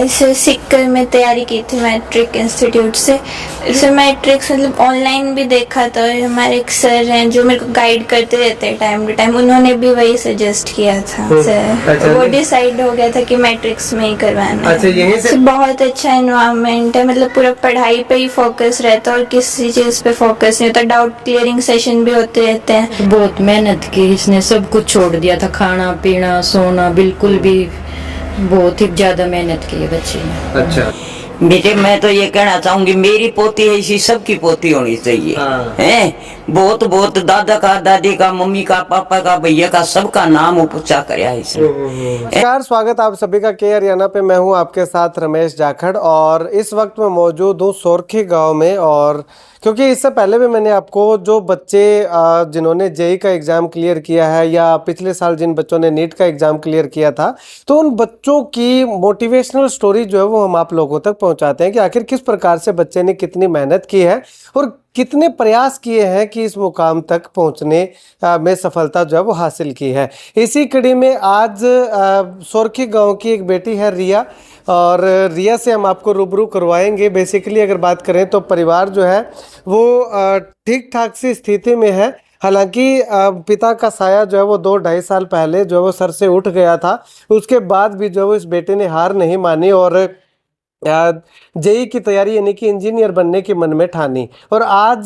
ऐसे सीखकर मैं तैयारी की थी मैट्रिक इंस्टीट्यूट से। ऐसे मैट्रिक्स मतलब ऑनलाइन भी देखा था, और हमारे एक सर हैं जो मेरे को गाइड करते रहते हैं टाइम टू टाइम, उन्होंने भी वही सजेस्ट किया था। अच्छा, वो डिसाइड हो गया था कि मैट्रिक्स में ही करवाना अच्छा, है। यहीं से बहुत अच्छा एनवायरनमेंट है, मतलब पूरा पढ़ाई पे ही फोकस रहता है और किसी चीज़ पे फोकस नहीं होता। डाउट क्लियरिंग सेशन भी होते रहते हैं। बहुत मेहनत की, इसने सब कुछ छोड़ दिया था, खाना पीना सोना बिल्कुल भी। बहुत ही ज्यादा मेहनत की है बच्चे ने। अच्छा। बेटे मैं तो ये कहना चाहूंगी, मेरी पोती है इसी सबकी पोती होनी चाहिए। हाँ। हैं बहुत बहुत दादा का, दादी का, मम्मी का, पापा का, भैया का, सबका नाम ऊंचा कराया इसने। नमस्कार, स्वागत आप सभी का के हरियाणा पे। मैं हूं आपके साथ रमेश जाखड़, और इस वक्त मैं मौजूद हूं सोरखी गांव में। और क्योंकि इससे पहले भी मैंने आपको जो बच्चे जिन्होंने जेई का एग्ज़ाम क्लियर किया है, या पिछले साल जिन बच्चों ने नीट का एग्ज़ाम क्लियर किया था, तो उन बच्चों की मोटिवेशनल स्टोरी जो है वो हम आप लोगों तक पहुंचाते हैं कि आखिर किस प्रकार से बच्चे ने कितनी मेहनत की है और कितने प्रयास किए हैं कि इस मुकाम तक पहुंचने में सफलता जो है वो हासिल की है। इसी कड़ी में आज सोरखी गांव की एक बेटी है रिया, और रिया से हम आपको रूबरू करवाएंगे। बेसिकली अगर बात करें तो परिवार जो है वो ठीक ठाक सी स्थिति में है। हालांकि पिता का साया जो है वो 2-2.5 साल पहले जो है वो सर से उठ गया था। उसके बाद भी जो है इस बेटे ने हार नहीं मानी और जेई की तैयारी यानी कि इंजीनियर बनने की मन में ठानी। और आज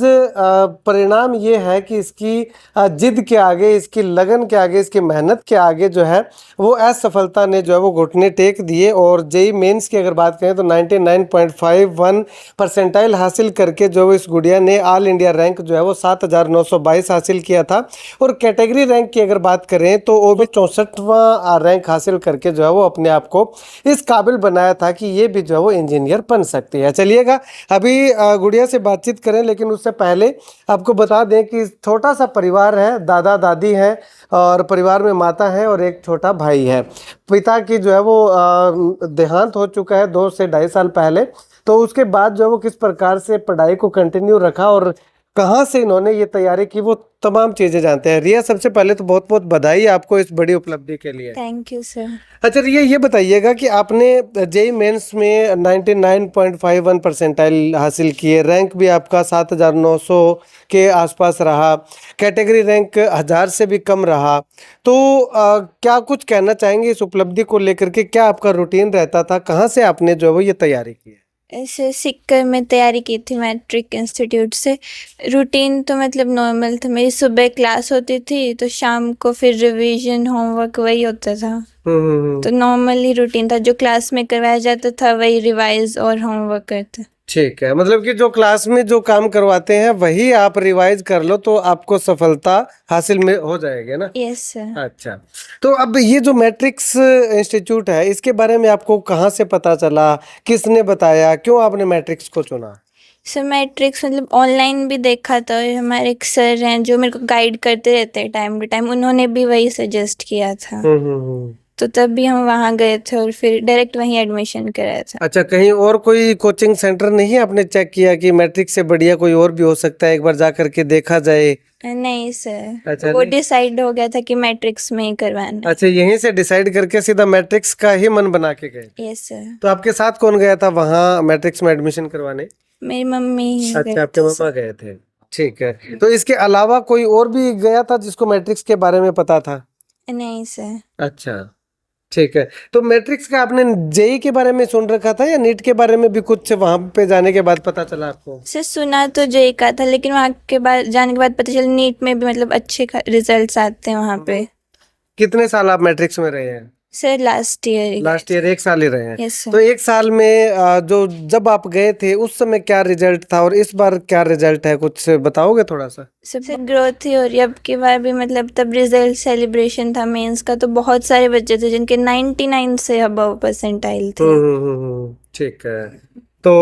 परिणाम ये है कि इसकी जिद के आगे, इसकी लगन के आगे, इसकी मेहनत के आगे जो है वो असफलता ने जो है वो घुटने टेक दिए। और जेई मेंस की अगर बात करें तो 99.51 परसेंटाइल हासिल करके जो इस गुड़िया ने ऑल इंडिया रैंक जो है वो 7922 हासिल किया था। और कैटेगरी रैंक की अगर बात करें तो वो भी 64वां रैंक हासिल करके जो है वो अपने आप को इस काबिल बनाया था कि ये भी जो है वो इंजीनियर बन सकती है। चलिएगा अभी गुड़िया से बातचीत करें, लेकिन उससे पहले आपको बता दें कि छोटा सा परिवार है, दादा दादी हैं और परिवार में माता है और एक छोटा भाई है। पिता की जो है वो देहांत हो चुका है 2 से 2.5 साल पहले। तो उसके बाद जो है वो किस प्रकार से पढ़ाई को कंटिन्यू रखा और कहाँ से इन्होंने ये तैयारी की, वो तमाम चीज़ें जानते हैं। रिया, सबसे पहले तो बहुत बहुत बधाई आपको इस बड़ी उपलब्धि के लिए। Thank you sir. अच्छा रिया, ये बताइएगा कि आपने जेई मेंस में 99.51 परसेंटाइल हासिल किए, रैंक भी आपका 7900 के आसपास रहा, कैटेगरी रैंक 1000 से भी कम रहा। तो क्या कुछ कहना चाहेंगे इस उपलब्धि को लेकर के? क्या आपका रूटीन रहता था? कहाँ से आपने जो है वो ये तैयारी की है? ऐसे सीखकर मैं तैयारी की थी मैट्रिक इंस्टीट्यूट से। रूटीन तो मतलब नॉर्मल था, मेरी सुबह क्लास होती थी तो शाम को फिर रिवीजन होमवर्क वही होता था। तो नॉर्मली रूटीन था, जो क्लास में करवाया जाता था वही रिवाइज और होमवर्क करते। ठीक है, मतलब कि जो क्लास में जो काम करवाते हैं वही आप रिवाइज कर लो तो आपको सफलता हासिल में हो जाएगी ना? Yes sir. अच्छा, तो अब ये जो मैट्रिक्स इंस्टीट्यूट है इसके बारे में आपको कहाँ से पता चला, किसने बताया, क्यों आपने मैट्रिक्स को चुना? सर मैट्रिक्स मतलब ऑनलाइन भी देखा था, और हमारे एक सर हैं जो मेरे को गाइड करते रहते हैं टाइम टू टाइम, उन्होंने भी वही सजेस्ट किया था। तो तब भी हम वहाँ गए थे और फिर डायरेक्ट वहीं एडमिशन कराया था। अच्छा, कहीं और कोई कोचिंग सेंटर नहीं आपने चेक किया कि मैट्रिक से बढ़िया कोई और भी हो सकता है, एक बार जा करके देखा जाए? नहीं सर। अच्छा, वो नहीं? डिसाइड हो गया था कि मैट्रिक्स में ही करवाना। अच्छा, यहीं से डिसाइड करके सीधा मैट्रिक्स का ही मन बना के गए? Yes sir. तो आपके साथ कौन गया था वहाँ मैट्रिक्स में एडमिशन करवाने? मेरी मम्मी ही गए अच्छा, आपके थे मम्मा गए थे। ठीक है, तो इसके अलावा कोई और भी गया था जिसको मैट्रिक्स के बारे में पता था? नहीं सर। अच्छा, ठीक है। तो मैट्रिक्स का आपने जेई के बारे में सुन रखा था या नीट के बारे में भी कुछ वहां पे जाने के बाद पता चला आपको? सर सुना तो जेई का था, लेकिन वहाँ के बाद जाने के बाद पता चला नीट में भी मतलब अच्छे रिजल्ट्स आते हैं वहाँ पे। कितने साल आप मैट्रिक्स में रहे हैं? सर लास्ट ईयर 1 साल ही रहे हैं। Yes sir. तो 1 साल में जो जब आप गए थे उस समय क्या रिजल्ट था और इस बार क्या रिजल्ट है, कुछ बताओगे थोड़ा सा? सबसे ग्रोथ ही हो रही है अब की बार भी। मतलब तब रिजल्ट सेलिब्रेशन था मेंस का, तो बहुत सारे बच्चे थे जिनके 99 से अबव परसेंटाइल थे। ठीक है। तो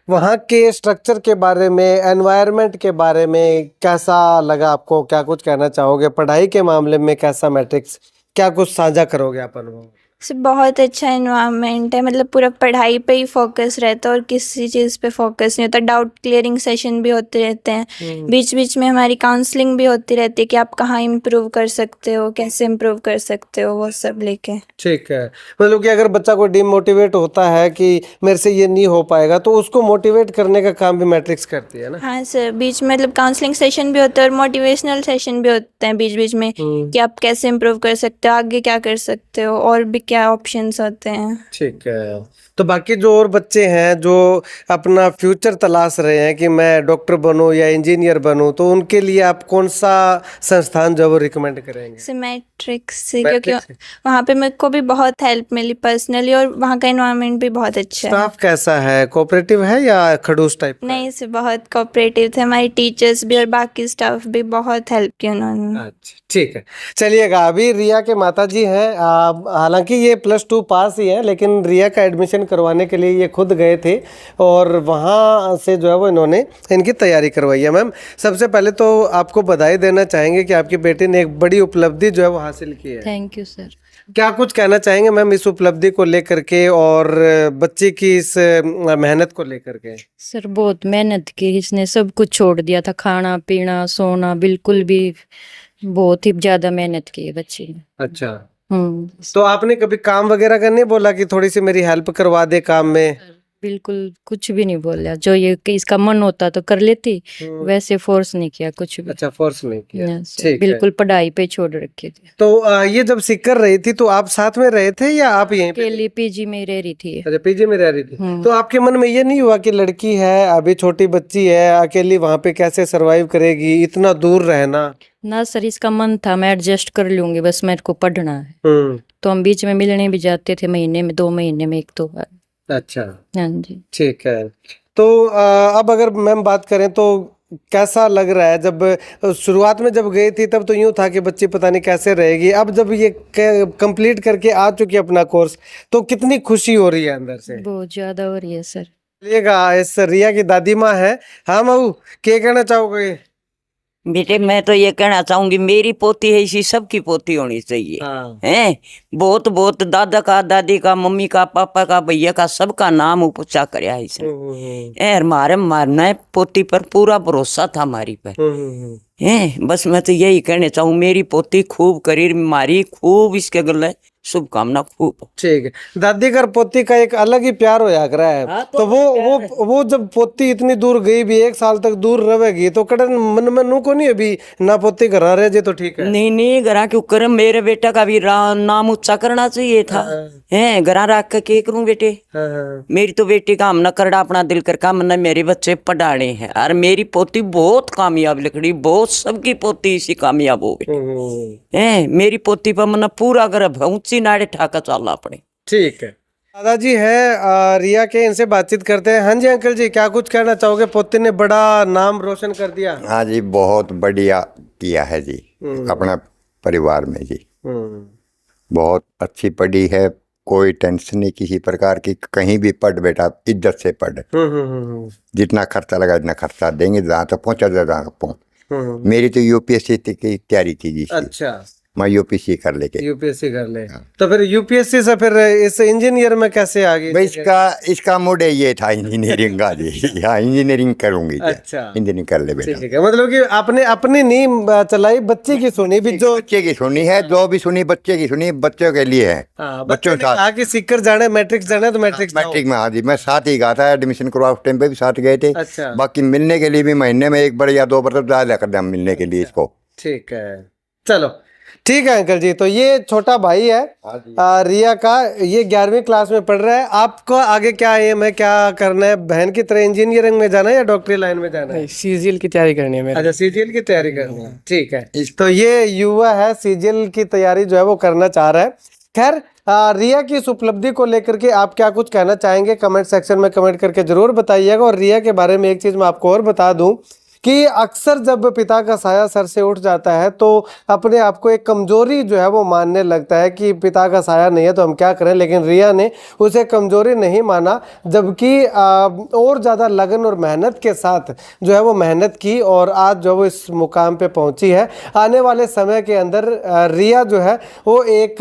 वहाँ के स्ट्रक्चर के बारे में, एनवायरनमेंट के बारे में कैसा लगा आपको? क्या कुछ कहना चाहोगे? पढ़ाई के मामले में कैसा मैट्रिक्स, क्या कुछ साझा करोगे आप अनुभव? बहुत अच्छा एनवायरनमेंट है, मतलब पूरा पढ़ाई पे ही फोकस रहता है और किसी चीज़ पे फोकस नहीं होता। डाउट क्लियरिंग सेशन भी होते रहते हैं, बीच बीच में हमारी काउंसलिंग भी होती रहती है कि आप कहाँ इम्प्रूव कर सकते हो, कैसे इम्प्रूव कर सकते हो, वो सब लेके। ठीक है, मतलब कि अगर बच्चा को डिमोटिवेट होता है कि मेरे से ये नहीं हो पाएगा, तो उसको मोटिवेट करने का काम भी मैट्रिक्स करती है ना। हाँ सर, बीच में मतलब काउंसलिंग सेशन भी होता है और मोटिवेशनल सेशन भी होते हैं बीच बीच में कि आप कैसे इम्प्रूव कर सकते हो, आगे क्या कर सकते हो, और भी क्या ऑप्शंस होते हैं। ठीक है, तो बाकी जो और बच्चे हैं जो अपना फ्यूचर तलाश रहे हैं कि मैं डॉक्टर बनूं या इंजीनियर बनूं, तो उनके लिए आप कौन सा संस्थान जो है वो रिकमेंड करेंगे? मैट्रिक्स से, क्योंकि मैट्रिक्स? वहाँ पे मेरे को भी बहुत हेल्प मिली पर्सनली, और वहाँ का एनवायरनमेंट भी बहुत अच्छा है। स्टाफ कैसा है, कोऑपरेटिव है या खड़ूस टाइप का? नहीं से बहुत कोऑपरेटिव थे, हमारी टीचर्स भी और बाकी स्टाफ भी बहुत हेल्प की उन्होंने। अच्छा, ठीक है। चलिएगा, अभी रिया के माताजी हैं, हालांकि ये +2 पास ही है, लेकिन रिया का एडमिशन करवाने के लिए ये खुद गए थे और वहाँ से जो है वो इन्होंने इनकी तैयारी करवाई है। मैम, सबसे पहले तो आपको बधाई देना चाहेंगे कि आपकी बेटी ने एक बड़ी उपलब्धि जो है वो हासिल की है। Thank you sir. क्या कुछ कहना चाहेंगे मैम इस उपलब्धि को लेकर के और बच्चे की इस मेहनत को लेकर के? सर बहुत मेहनत की, इसने सब कुछ छोड़ दिया था, खाना पीना सोना बिल्कुल भी, बहुत ही ज्यादा मेहनत की है बच्ची ने। अच्छा, हम्म। तो आपने कभी काम वगैरह का नहीं बोला कि थोड़ी सी मेरी हेल्प करवा दे काम में? बिल्कुल कुछ भी नहीं बोला, जो ये कि इसका मन होता तो कर लेती, वैसे फोर्स नहीं किया कुछ भी। अच्छा, फोर्स नहीं किया। Yes, ठीक है। बिल्कुल पढ़ाई पे छोड़ रखे थे। तो ये जब सीख कर रही थी तो आप साथ में रहे थे या आप यहीं पे? अकेली पीजी में रह रही थी। अच्छा, पीजी में रह रही थी। तो आपके मन में ये नहीं हुआ कि लड़की है, अभी छोटी बच्ची है, अकेली वहां पे कैसे सरवाइव करेगी, इतना दूर रहना? ना सर, इसका मन था मैं एडजस्ट कर लूंगी, बस मेरे को पढ़ना है। हम्म। तो हम बीच में मिलने भी जाते थे, महीने में 2 महीने में 1-2 बार। अच्छा, हाँ जी। ठीक है। तो अब अगर मैम बात करें तो कैसा लग रहा है? जब शुरुआत में जब गई थी तब तो यूं था कि बच्ची पता नहीं कैसे रहेगी, अब जब ये कंप्लीट करके आ चुकी है अपना कोर्स, तो कितनी खुशी हो रही है अंदर से? बहुत ज्यादा हो रही है सर। चलिएगा, इस रिया की दादी माँ है। हाँ मऊ, क्या कहना चाहोगे? बेटे मैं तो ये कहना चाहूंगी, मेरी पोती है इसी सबकी पोती होनी चाहिए। हाँ। हैं, बहुत बहुत दादा का, दादी का, मम्मी का, पापा का, भैया का, सबका नाम ऊंचा करया है इसने। हमारे मारना पोती पर पूरा भरोसा था हमारी पर। बस मैं तो यही कहने चाहूँ, मेरी पोती खूब करीर मारी, खूब इसके गले शुभकामना खूब। ठीक है, दादी का और पोती का एक अलग ही प्यार हो जाकर है। हाँ, तो वो जब पोती इतनी दूर गई भी, 1 साल तक दूर रहेगी, तो कड़न मन में नू को नहीं अभी ना पोती घर रहे जे तो ठीक है। नहीं नहीं, घरा क्यों कर, मेरे बेटा का भी नाम ऊंचा करना चाहिए था। हैं, घरा रख के क्या करूं बेटे? मेरी तो बेटी का हम न करड़ा अपना दिल कर काम न, मेरे बच्चे पढ़ाने हैं। और मेरी पोती बहुत कामयाब लिखड़ी, बहुत सबकी पोती इसी कामयाब हो गई। हैं, मेरी पोती पर मन पूरा गर्भ ऊंची नाड़े ठाका चलना पड़े। ठीक है, दादाजी है रिया के, इनसे बातचीत करते हैं। हाँ जी अंकल जी, क्या कुछ कहना चाहोगे? पोती ने बड़ा नाम रोशन कर दिया। हाँ जी, बहुत बढ़िया किया है जी अपना परिवार में जी। बहुत अच्छी पढ़ी है, कोई टेंशन नहीं किसी प्रकार की, कहीं भी पढ़ बेटा, इज्जत से पढ़। जितना खर्चा लगा इतना खर्चा देंगे, जहाँ तक पहुँचा जहाँ तक पहुँच। मेरी तो यूपीएससी की तैयारी थी जी। अच्छा, मैं यूपीएससी कर लेके यूपीएससी कर ले। तो फिर यूपीएससी से फिर इस इंजीनियर में कैसे आ गई? भाई इसका मूड ये था इंजीनियरिंग का जी। हाँ, इंजीनियरिंग करूंगी। अच्छा, इंजीनियरिंग कर ले बेटा। ठीक है, मतलब कि आपने अपनी नींव चलाई, बच्चे की सुनी भी, जो बच्चे की सुनी है, जो भी सुनी बच्चे की सुनी, बच्चों के लिए है। बच्चों ने कहा कि सीकर जाना, मैट्रिक्स जाना, तो मैट्रिक्स मैट्रिक में। हाँ जी, मैं साथ ही गया था, एडमिशन करवा उस टाइम पे भी साथ गए थे। अच्छा, बाकी मिलने के लिए भी महीने में 1 बार या 2 बार तो जाया करते हम मिलने के लिए इसको। ठीक है, चलो ठीक है अंकल जी। तो ये छोटा भाई है रिया का, ये 11वीं क्लास में पढ़ रहा है। आपको आगे क्या एम है, क्या करना है? बहन की तरह इंजीनियरिंग में जाना है या डॉक्टरी लाइन में जाना है? सीजीएल की तैयारी करनी है मेरे। अच्छा, सीजीएल की तैयारी करनी है, ठीक है। तो ये युवा है, सीजीएल की तैयारी जो है वो करना चाह रहा है। खैर, रिया की इस उपलब्धि को लेकर के आप क्या कुछ कहना चाहेंगे? कमेंट सेक्शन में कमेंट करके जरूर बताइएगा। और रिया के बारे में एक चीज मैं आपको और बता दूं कि अक्सर जब पिता का साया सर से उठ जाता है तो अपने आप को एक कमजोरी जो है वो मानने लगता है कि पिता का साया नहीं है तो हम क्या करें। लेकिन रिया ने उसे कमजोरी नहीं माना, जबकि और ज़्यादा लगन और मेहनत के साथ जो है वो मेहनत की और आज जो वो इस मुकाम पे पहुंची है। आने वाले समय के अंदर रिया जो है वो एक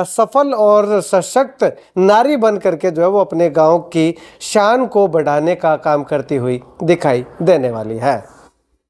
सफल और सशक्त नारी बन करके जो है वो अपने गाँव की शान को बढ़ाने का काम करती हुई दिखाई देने वाली है।